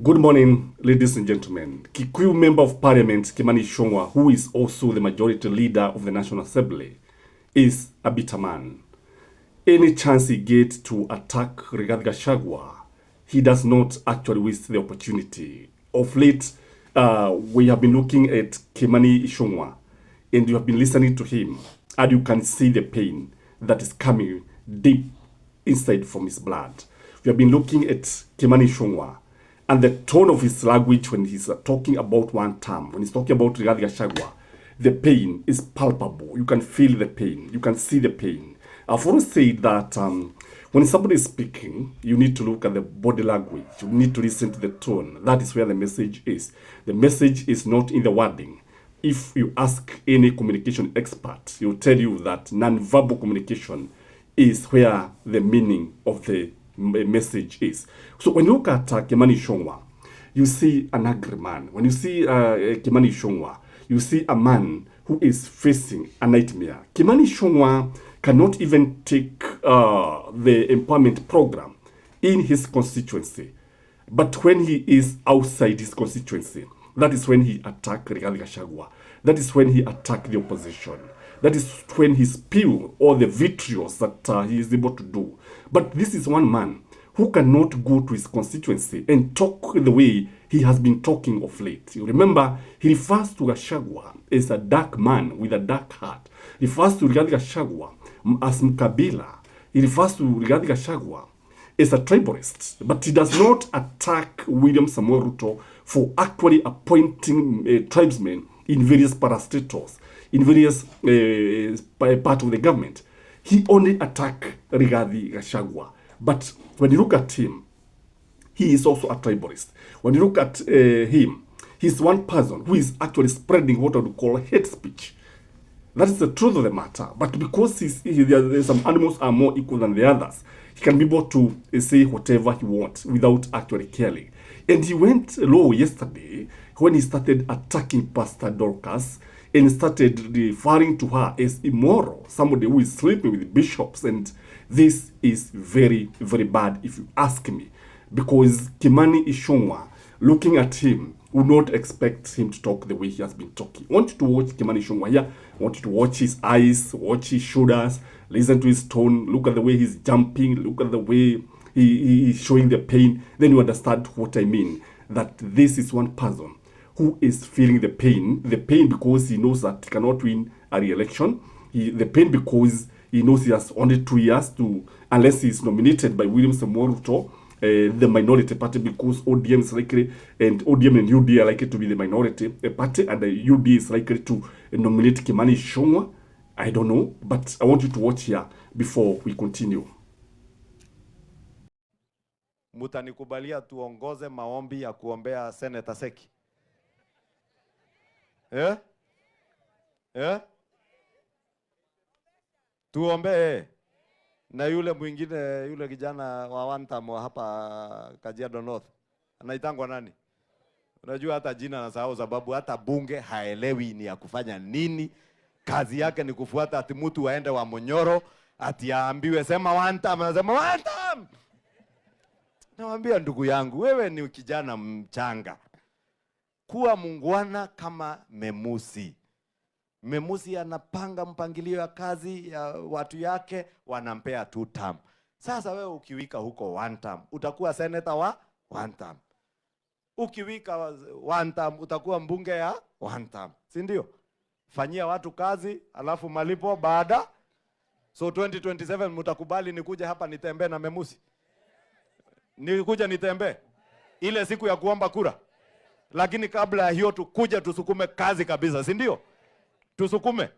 Good morning, ladies and gentlemen. Kikuyu Member of Parliament Kimani Ichungwa, who is also the majority leader of the National Assembly, is a bitter man. Any chance he gets to attack Rigathi Gachagua, he does not actually waste the opportunity. Of late, we have been looking at Kimani Ichungwa, and you have been listening to him, and you can see the pain that is coming deep inside from his blood. We have been looking at Kimani Ichungwa, and the tone of his language when he's talking about one term, when he's talking about Rigathi Gachagua, the pain is palpable. You can feel the pain. You can see the pain. I've always said that when somebody is speaking, you need to look at the body language. You need to listen to the tone. That is where the message is. The message is not in the wording. If you ask any communication expert, he'll tell you that non-verbal communication is where the meaning of the message is. So when you look at Kimani Ichungwa, you see an angry man. When you see Kimani Ichungwa, you see a man who is facing a nightmare. Kimani Ichungwa cannot even take the empowerment program in his constituency. But when he is outside his constituency, that is when he attacks Rigathi Gachagua. That is when he attacks the opposition. That is when he spews all the vitriol that he is able to do. But this is one man who cannot go to his constituency and talk the way he has been talking of late. You remember, he refers to Gachagua as a dark man with a dark heart. He refers to Rigathi Gachagua as Mkabila. He refers to Rigathi Gachagua as a tribalist. But he does not attack William Samuel Ruto for actually appointing tribesmen in various parastatals, in various parts of the government. He only attacked Rigathi Gachagua. But when you look at him, he is also a tribalist. When you look at him, he's one person who is actually spreading what I would call hate speech. That is the truth of the matter. But because some animals are more equal than the others, he can be able to say whatever he wants without actually caring. And he went low yesterday when he started attacking Pastor Dorcas and started referring to her as immoral, somebody who is sleeping with bishops. And this is very, very bad if you ask me. Because Kimani Ichungwa, looking at him, would not expect him to talk the way he has been talking. I want you to watch Kimani Ichungwa here. I want you to watch his eyes, watch his shoulders, listen to his tone, look at the way he's jumping, look at the way he is showing the pain. Then you understand what I mean. That this is one person who is feeling the pain because he knows that he cannot win a re-election. The pain because he knows he has only 2 years to, unless he is nominated by William Samuel Ruto, the minority party, because ODM is likely, and ODM and UD are likely to be the minority party, and the UD is likely to nominate Kimani Ichungwa. I don't know, but I want you to watch here before we continue. Mutanikubalia tuongoze maombi ya kuombea Senator Seki? Tuombe na yule mwingine, yule kijana wa Wantam wa hapa Kajiado North. Anaitangwa nani? Unajua hata jina nasahau sababu hata bunge haelewi ni ya kufanya nini. Kazi yake ni kufuata ati mtu waende wa Monyoro, ati aambiwe sema Wantam, anasema Wantam. Nawaambia ndugu yangu, wewe ni kijana mchanga. Kuwa mungwana kama Memusi. Memusi anapanga mpangilio ya kazi ya watu yake, wanampea 2 term. Sasa wewe ukiwika huko 1 term, utakuwa senator wa 1 term. Ukiwika 1 term, utakuwa mbunge ya 1 term. Si ndio? Fanyia watu kazi, alafu malipo baada. So 2027 mtakubali nikuje hapa nitembee na Memusi? Nikuja nitembee ile siku ya kuomba kura. Lakini kabla ya hiyo tukuje tusukume kazi kabisa, si ndio? Tusukume.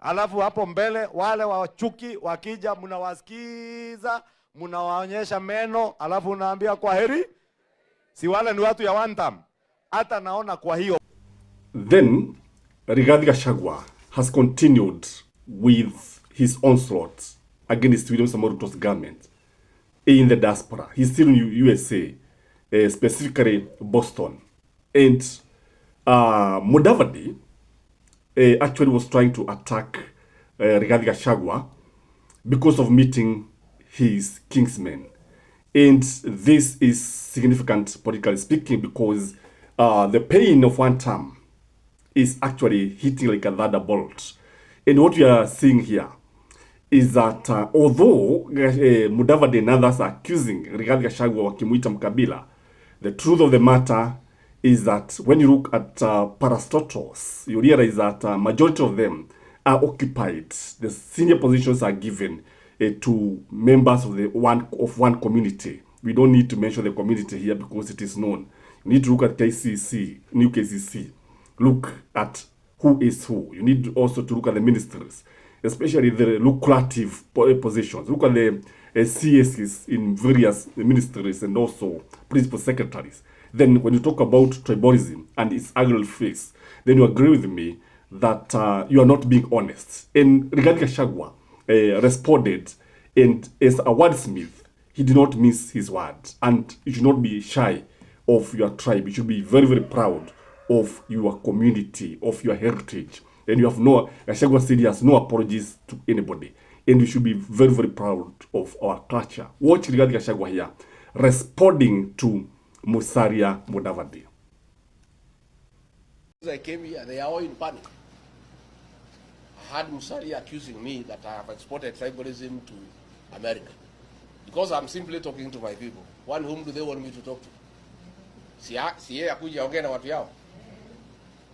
Alafu hapo mbele wale wachuki wakija mnawasikiza, mnawaonyesha meno, alafu unaambia kwa heri. Si wale ni watu ya one term. Hata naona kwa hiyo. Then Rigathi Gachagua has continued with his onslaught against William Samoei Ruto's government in the diaspora. He's still in USA, specifically Boston. And Mudavadi actually was trying to attack Rigathi Gachagua because of meeting his kingsmen. And this is significant politically speaking because the pain of one term is actually hitting like a thunderbolt. And what we are seeing here is that although Mudavadi and others are accusing Rigathi Gachagua wakimuita mkabila, the truth of the matter is that when you look at parastotals, you realize that majority of them are occupied. The senior positions are given to members of one community. We don't need to mention the community here because it is known. You need to look at KCC, new KCC. Look at who is who. You need also to look at the ministers, especially the lucrative positions. Look at the CSs in various ministries and also principal secretaries. Then when you talk about tribalism and its ugly face, then you agree with me that you are not being honest. And Rigathi Gachagua responded, and as a wordsmith, he did not miss his words. And you should not be shy of your tribe. You should be very, very proud of your community, of your heritage. And you have Gachagua said he has no apologies to anybody. And we should be very, very proud of our culture. Watch Rigathi Gachagua here, responding to Musalia Mudavadi. As I came here, they are all in panic. I had Musalia accusing me that I have exported tribalism to America. Because I'm simply talking to my people. One, whom do they want me to talk to? Siye akuja ongea na watu yao.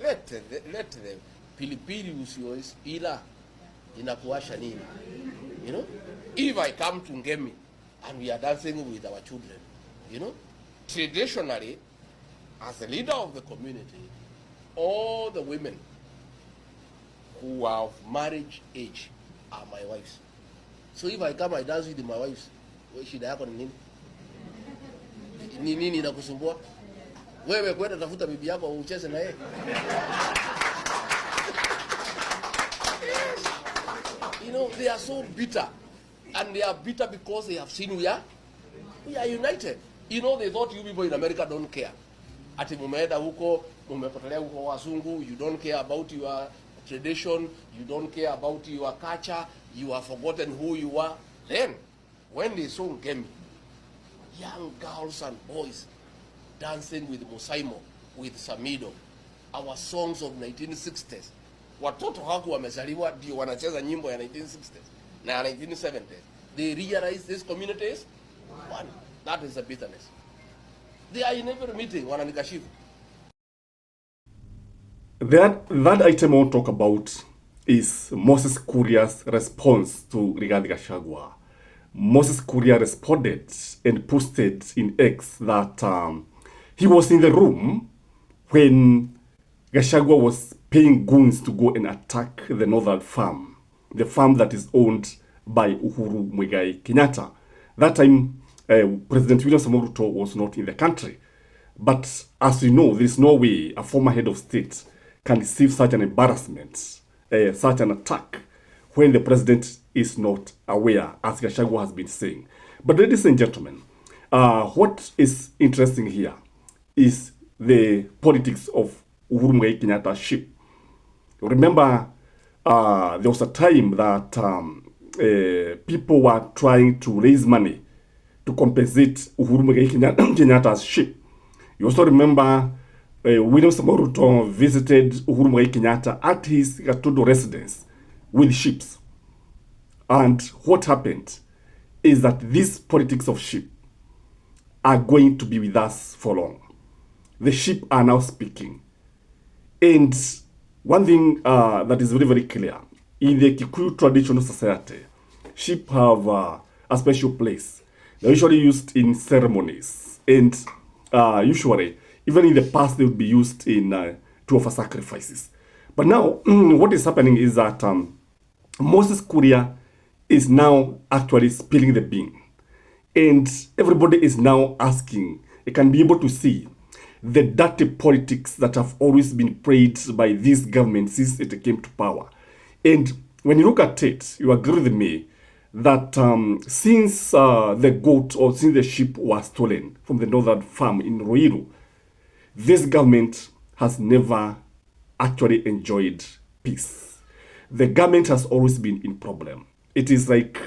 Let the pilipili usiois ila inakuasha nini? You know? If I come to Ngemi and we are dancing with our children, you know? Traditionally, as the leader of the community, all the women who are of marriage age are my wives. So if I come, I dance with my wives. Shida yako ni nini? Ni nini inakusumbua? Wewe kwenda tafuta bibi yako ucheze na yeye. You know, they are so bitter. And they are bitter because they have seen we are united. You know, they thought you people in America don't care. Ati mumeenda huko, mumepotelea huko wazungu, you don't care about your tradition, you don't care about your culture, you have forgotten who you are. Then, when they saw Ngemi, young girls and boys dancing with Musaimo, with Samido, our songs of 1960s. Watoto haku wamezaliwa ndio wanacheza nyimbo ya 1960s na ya 1970s. They realize this community is one. That is the bitterness. They are in every meeting, wananikashifu. That item I want to talk about is Moses Kuria's response to Rigathi Gachagua. Moses Kuria responded and posted in X that he was in the room when Gachagua was paying goons to go and attack the northern farm, the farm that is owned by Uhuru Muigai Kenyatta. That time, President William Samoei Ruto was not in the country. But as you know, there is no way a former head of state can receive such an embarrassment, such an attack, when the president is not aware, as Gachagua has been saying. But ladies and gentlemen, what is interesting here is the politics of Uhuru Muigai Kenyatta's ship. Remember, there was a time that people were trying to raise money to compensate Uhuru Muigai Kenyatta's ship. You also remember William Samoei Ruto visited Uhuru Muigai Kenyatta at his Gatudo residence with ships. And what happened is that these politics of ship are going to be with us for long. The sheep are now speaking. And one thing that is very, very clear, in the Kikuyu traditional society, sheep have a special place. They're usually used in ceremonies. And usually, even in the past, they would be used in to offer sacrifices. But now, what is happening is that Moses Kuria is now actually spilling the bean. And everybody is now asking, they can be able to see the dirty politics that have always been played by this government since it came to power. And when you look at it, you agree with me that since the goat or since the sheep was stolen from the northern farm in Ruiru, this government has never actually enjoyed peace. The government has always been in problem. It is like,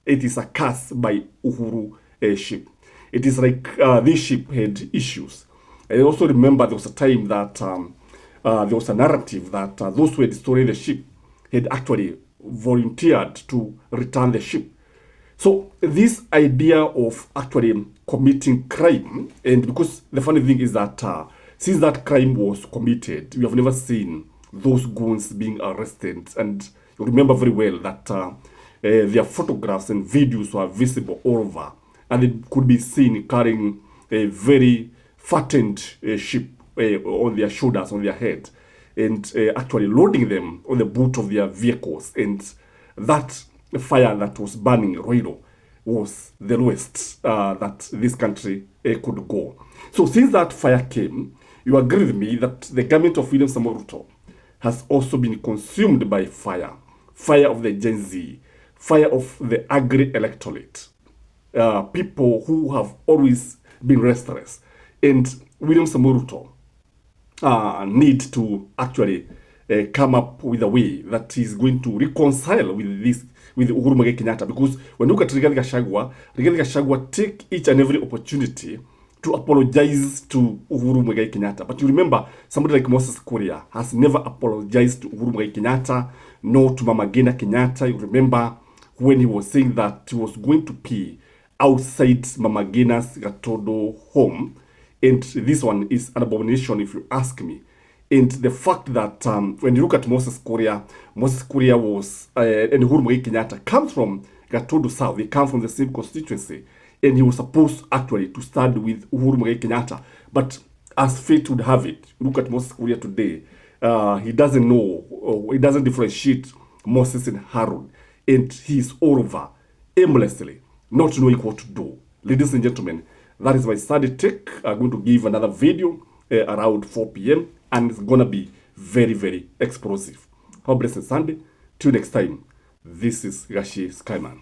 it is a curse by Uhuru sheep. It is like this ship had issues. I also remember there was a time that there was a narrative that those who had stolen the ship had actually volunteered to return the ship. So this idea of actually committing crime, and because the funny thing is that since that crime was committed, we have never seen those goons being arrested. And you remember very well that their photographs and videos were visible all over, and it could be seen carrying a very fattened sheep on their shoulders, on their head, and actually loading them on the boot of their vehicles. And that fire that was burning Ruto was the lowest that this country could go. So since that fire came, you agree with me that the government of William Samoei Ruto has also been consumed by fire. Fire of the Gen Z, fire of the agri electorate, people who have always been restless. And William Samoei Ruto need to actually come up with a way that he's going to reconcile with this, with Uhuru Muigai Kenyatta. Because when you look at Rigathi Gachagua take each and every opportunity to apologize to Uhuru Muigai Kenyatta. But you remember, somebody like Moses Kuria has never apologized to Uhuru Muigai Kenyatta, nor to Mama Ngina Kenyatta. You remember when he was saying that he was going to pee outside Mama Ngina's Gatodo home. And this one is an abomination, if you ask me. And the fact that when you look at Moses Kuria was, and Uhuru Muigai Kenyatta comes from Gatodo South. They come from the same constituency. And he was supposed actually to stand with Uhuru Muigai Kenyatta. But as fate would have it, look at Moses Kuria today. He doesn't know, he doesn't differentiate Moses and Harun. And he's all over aimlessly, not knowing what to do. Ladies and gentlemen, that is my Sunday take. I'm going to give another video around 4 p.m. and it's going to be very, very explosive. Have a blessed Sunday. Till next time, this is Gashi Skyman.